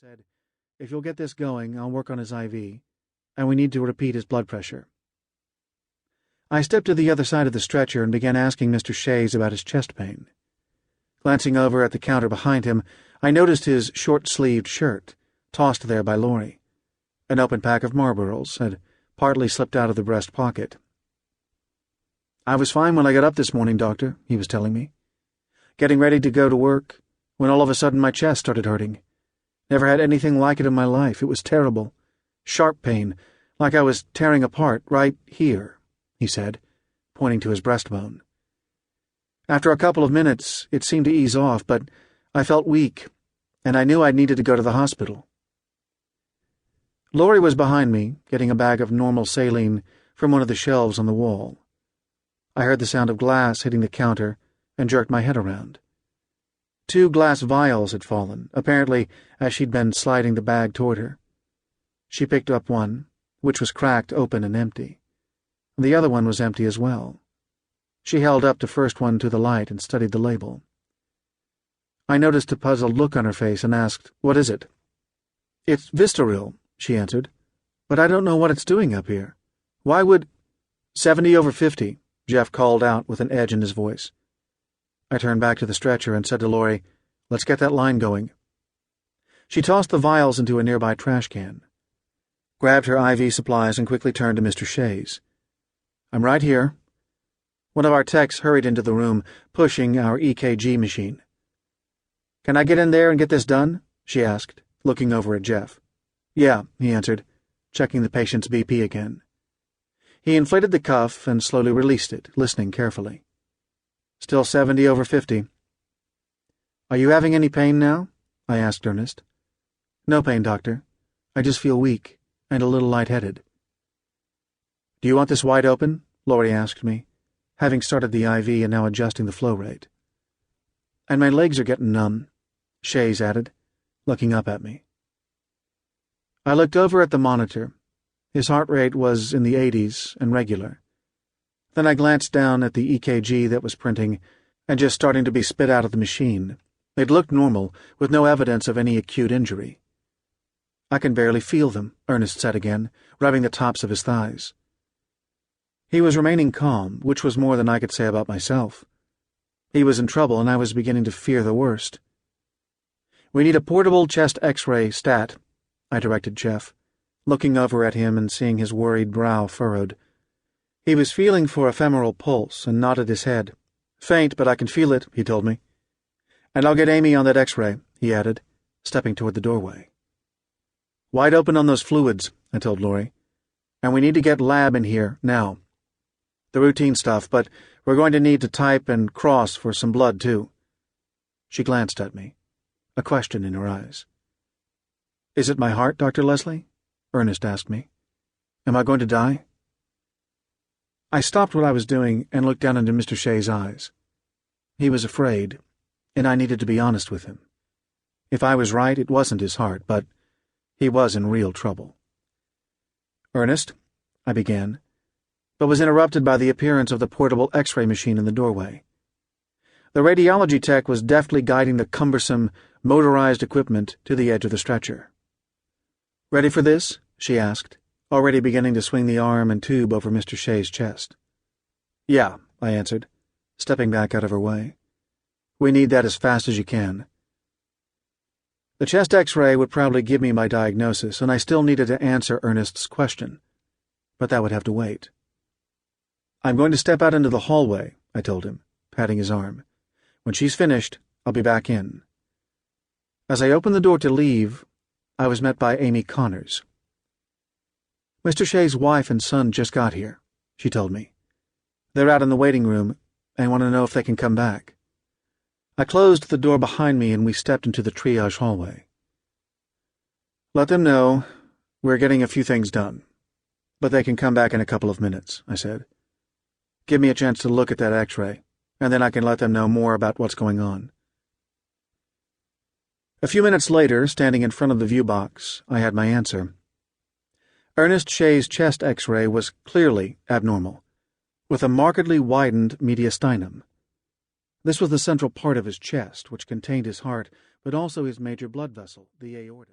said, "If you'll get this going, I'll work on his IV, and we need to repeat his blood pressure." I stepped to the other side of the stretcher and began asking Mr. Shays about his chest pain. Glancing over at the counter behind him, I noticed his short-sleeved shirt, tossed there by Laurie. An open pack of Marlboros had partly slipped out of the breast pocket. "I was fine when I got up this morning, Doctor," he was telling me. "Getting ready to go to work, when all of a sudden my chest started hurting. Never had anything like it in my life. It was terrible. Sharp pain, like I was tearing apart right here," he said, pointing to his breastbone. "After a couple of minutes, it seemed to ease off, but I felt weak, and I knew I needed to go to the hospital." Laurie was behind me, getting a bag of normal saline from one of the shelves on the wall. I heard the sound of glass hitting the counter and jerked my head around. 2 glass vials had fallen, apparently as she'd been sliding the bag toward her. She picked up one, which was cracked open and empty. The other one was empty as well. She held up the first one to the light and studied the label. I noticed a puzzled look on her face and asked, "What is it?" "It's Vistaril," she answered, "but I don't know what it's doing up here. Why would—" 70/50, Jeff called out with an edge in his voice. I turned back to the stretcher and said to Laurie, "Let's get that line going." She tossed the vials into a nearby trash can, grabbed her IV supplies, and quickly turned to Mr. Shays. "I'm right here." One of our techs hurried into the room, pushing our EKG machine. "Can I get in there and get this done?" she asked, looking over at Jeff. "Yeah," he answered, checking the patient's BP again. He inflated the cuff and slowly released it, listening carefully. "Still 70/50. "Are you having any pain now?" I asked Ernest. "No pain, Doctor. I just feel weak and a little lightheaded." "Do you want this wide open?" Laurie asked me, having started the IV and now adjusting the flow rate. "And my legs are getting numb," Shays added, looking up at me. I looked over at the monitor. His heart rate was in the 80s and regular. Then I glanced down at the EKG that was printing and just starting to be spit out of the machine. It looked normal, with no evidence of any acute injury. "I can barely feel them," Ernest said again, rubbing the tops of his thighs. He was remaining calm, which was more than I could say about myself. He was in trouble, and I was beginning to fear the worst. "We need a portable chest X-ray stat," I directed Jeff, looking over at him and seeing his worried brow furrowed. He was feeling for ephemeral pulse and nodded his head. "Faint, but I can feel it," he told me. "And I'll get Amy on that X-ray," he added, stepping toward the doorway. "Wide open on those fluids," I told Laurie. "And we need to get lab in here, now. The routine stuff, but we're going to need to type and cross for some blood, too." She glanced at me, a question in her eyes. "Is it my heart, Dr. Lesslie?" Ernest asked me. "Am I going to die?" I stopped what I was doing and looked down into Mr. Shays' eyes. He was afraid, and I needed to be honest with him. If I was right, it wasn't his heart, but he was in real trouble. "Ernest," I began, but was interrupted by the appearance of the portable X-ray machine in the doorway. The radiology tech was deftly guiding the cumbersome, motorized equipment to the edge of the stretcher. "Ready for this?" she asked, already beginning to swing the arm and tube over Mr. Shays' chest. "Yeah," I answered, stepping back out of her way. "We need that as fast as you can." The chest X-ray would probably give me my diagnosis, and I still needed to answer Ernest's question, but that would have to wait. "I'm going to step out into the hallway," I told him, patting his arm. "When she's finished, I'll be back in." As I opened the door to leave, I was met by Amy Connors. "Mr. Shays' wife and son just got here," she told me. "They're out in the waiting room and want to know if they can come back." I closed the door behind me and we stepped into the triage hallway. "Let them know we're getting a few things done, but they can come back in a couple of minutes," I said. "Give me a chance to look at that X-ray, and then I can let them know more about what's going on." A few minutes later, standing in front of the view box, I had my answer. Ernest Shays' chest X-ray was clearly abnormal, with a markedly widened mediastinum. This was the central part of his chest, which contained his heart, but also his major blood vessel, the aorta.